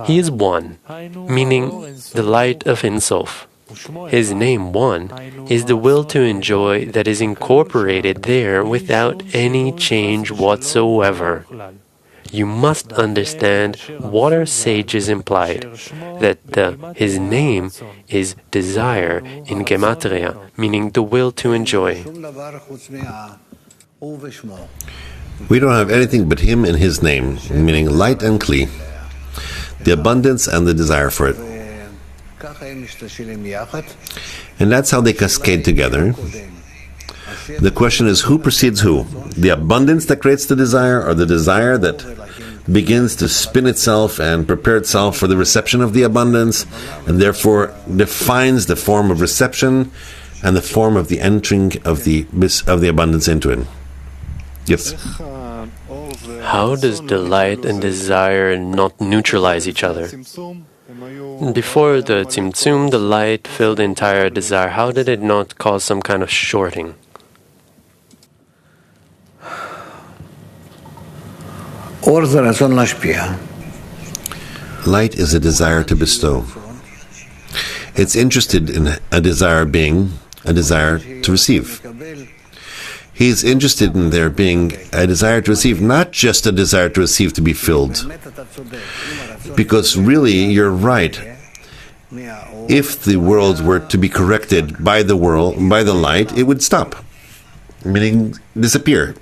He is one, meaning the light of Ein Sof. His name, One, is the will to enjoy that is incorporated there without any change whatsoever. You must understand what our sages implied, that his name is desire in Gematria, meaning the will to enjoy. We don't have anything but him and his name, meaning light and kli, the abundance and the desire for it. And that's how they cascade together. The question is, who precedes who? The abundance that creates the desire, or the desire that begins to spin itself and prepare itself for the reception of the abundance, and therefore defines the form of reception and the form of the entering of the abundance into it. Yes. How does delight and desire not neutralize each other? Before the Tzimtzum, the light filled the entire desire. How did it not cause some kind of shorting? Light is a desire to bestow. It's interested in a desire being a desire to receive. He's interested in there being a desire to receive, not just a desire to receive to be filled. Because really, you're right. If the world were to be corrected by the light, it would stop, meaning disappear.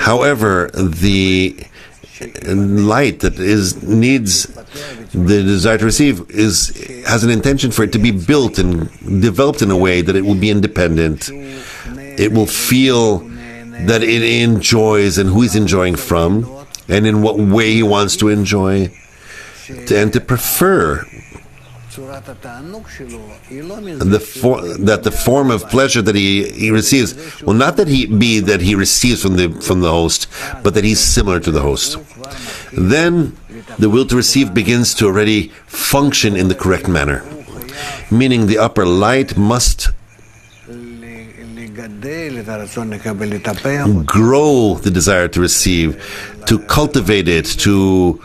However, the light that needs the desire to receive has an intention for it to be built and developed in a way that it will be independent. It will feel that it enjoys and who he's enjoying from, and in what way he wants to enjoy, and to prefer that the form of pleasure that he receives, well, not that he receives from the host, but that he's similar to the host. Then the will to receive begins to already function in the correct manner, meaning the upper light must grow the desire to receive, to cultivate it, to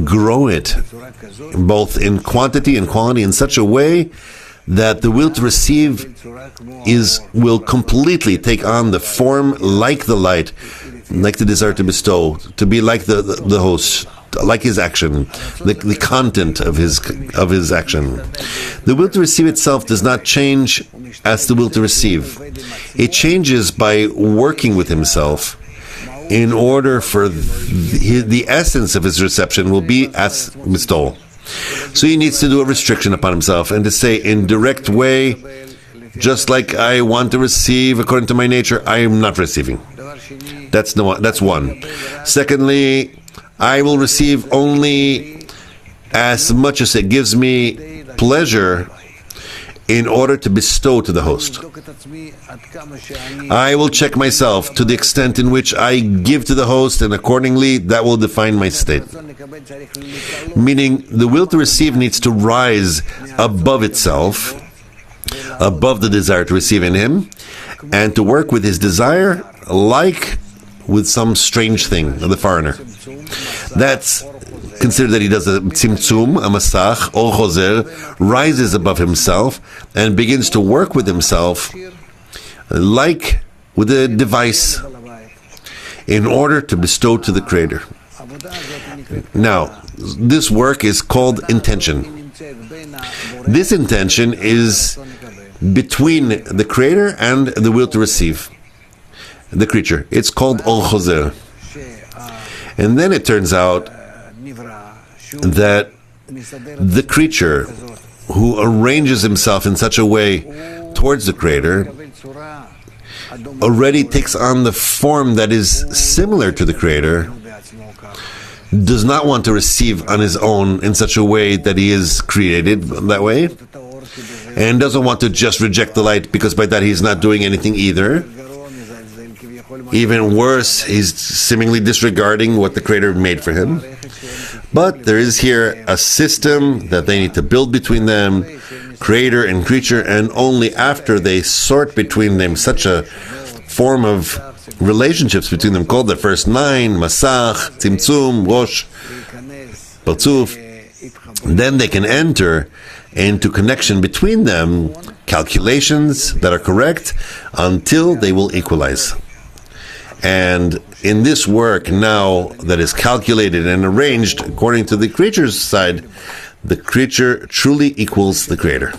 grow it, both in quantity and quality, in such a way that the will to receive will completely take on the form like the light, like the desire to bestow, to be like the host, like his action, the content of his action. The will to receive itself does not change as the will to receive. It changes by working with himself in order for the essence of his reception will be as bestowal. So he needs to do a restriction upon himself and to say in direct way, just like I want to receive according to my nature, I am not receiving. That's one. Secondly, I will receive only as much as it gives me pleasure in order to bestow to the host. I will check myself to the extent in which I give to the host, and accordingly that will define my state. Meaning the will to receive needs to rise above itself, above the desire to receive in him, and to work with his desire like with some strange thing of the foreigner. That's consider that he does a tzimtzum, a masach, or chozer, rises above himself and begins to work with himself like with a device in order to bestow to the Creator. Now, this work is called intention. This intention is between the Creator and the will to receive, the creature. It's called or chozer. And then it turns out that the creature who arranges himself in such a way towards the Creator already takes on the form that is similar to the Creator, does not want to receive on his own in such a way that he is created that way, and doesn't want to just reject the light, because by that he's not doing anything either. Even worse, he's seemingly disregarding what the Creator made for him. But there is here a system that they need to build between them, Creator and creature, and only after they sort between them such a form of relationships between them called the first 9, Masach, Tzimtzum, Rosh, Parzuf, then they can enter into connection between them, calculations that are correct, until they will equalize. And in this work now that is calculated and arranged according to the creature's side, the creature truly equals the Creator.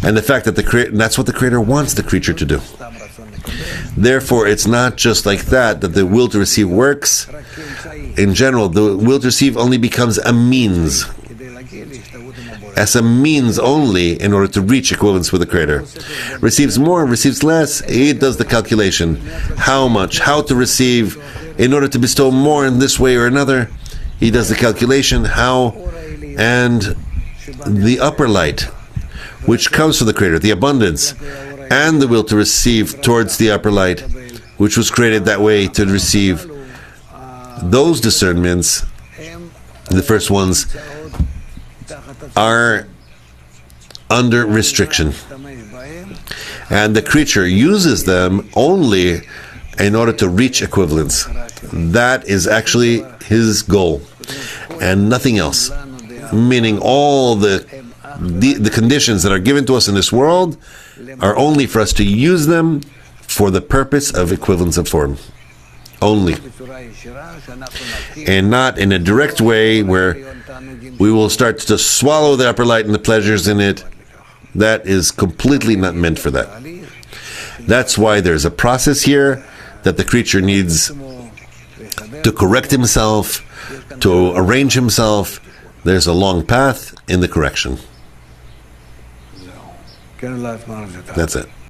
And the fact that that's what the Creator wants the creature to do. Therefore, it's not just like that the will to receive works. In general, the will to receive only becomes a means. As a means only in order to reach equivalence with the Creator. Receives more, receives less, he does the calculation. How much, how to receive, in order to bestow more in this way or another, he does the calculation, how, and the upper light, which comes from the Creator, the abundance, and the will to receive towards the upper light, which was created that way to receive those discernments, the first ones, are under restriction. And the creature uses them only in order to reach equivalence. That is actually his goal, and nothing else. Meaning all the conditions that are given to us in this world are only for us to use them for the purpose of equivalence of form. Only. And not in a direct way where we will start to swallow the upper light and the pleasures in it. That is completely not meant for that. That's why there's a process here that the creature needs to correct himself, to arrange himself. There's a long path in the correction. That's it.